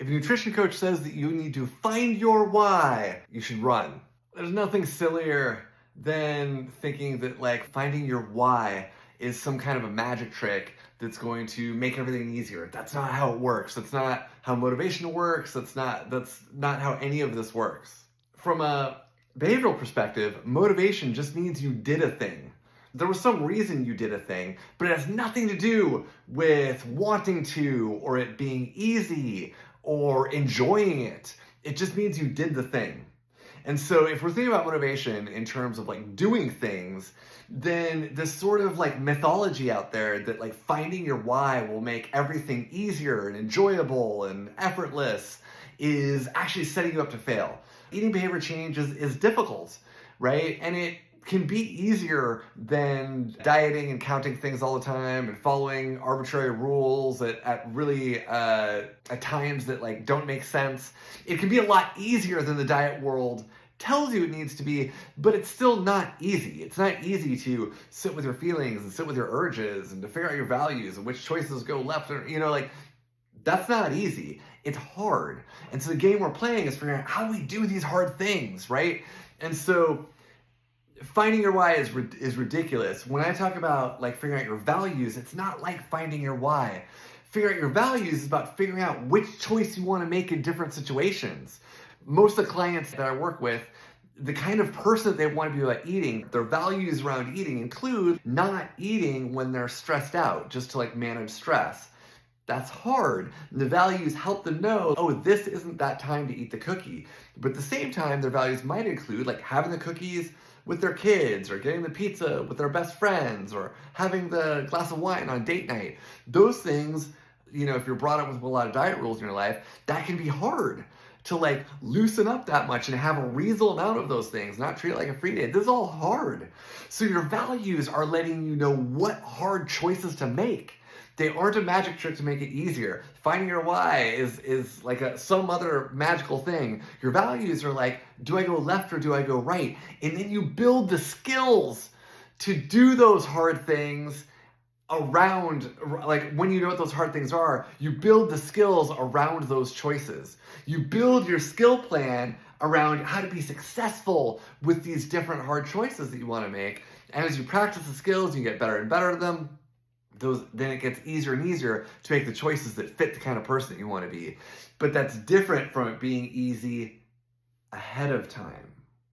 If a nutrition coach says that you need to find your why, you should run. There's nothing sillier than thinking that like finding your why is some kind of a magic trick that's going to make everything easier. That's not how it works. That's not how motivation works. That's not how any of this works. From a behavioral perspective, motivation just means you did a thing. There was some reason you did a thing, but it has nothing to do with wanting to, or it being easy, or enjoying it. It just means you did the thing. And so if we're thinking about motivation in terms of like doing things, then this sort of like mythology out there that like finding your why will make everything easier and enjoyable and effortless is actually setting you up to fail. Eating behavior change is difficult, right? And it can be easier than dieting and counting things all the time and following arbitrary rules at times that like don't make sense. It can be a lot easier than the diet world tells you it needs to be, but it's still not easy. It's not easy to sit with your feelings and sit with your urges and to figure out your values and which choices go left, or like that's not easy. It's hard. And so the game we're playing is figuring out how we do these hard things, right? And so finding your why is ridiculous. When I talk about like figuring out your values, it's not like finding your why. Figuring out your values is about figuring out which choice you want to make in different situations. Most of the clients that I work with, the kind of person that they want to be about eating, their values around eating include not eating when they're stressed out, just to like manage stress. That's hard. The values help them know, oh, this isn't that time to eat the cookie. But at the same time, their values might include like having the cookies with their kids, or getting the pizza with their best friends, or having the glass of wine on date night. Those things, if you're brought up with a lot of diet rules in your life, that can be hard to like loosen up that much and have a reasonable amount of those things, not treat it like a free day. This is all hard. So your values are letting you know what hard choices to make. They aren't a magic trick to make it easier. Finding your why is like some other magical thing. Your values are like, do I go left or do I go right? And then you build the skills to do those hard things around, like when you know what those hard things are, you build the skills around those choices. You build your skill plan around how to be successful with these different hard choices that you want to make. And as you practice the skills, you get better and better at them. Then it gets easier and easier to make the choices that fit the kind of person that you want to be. But that's different from it being easy ahead of time.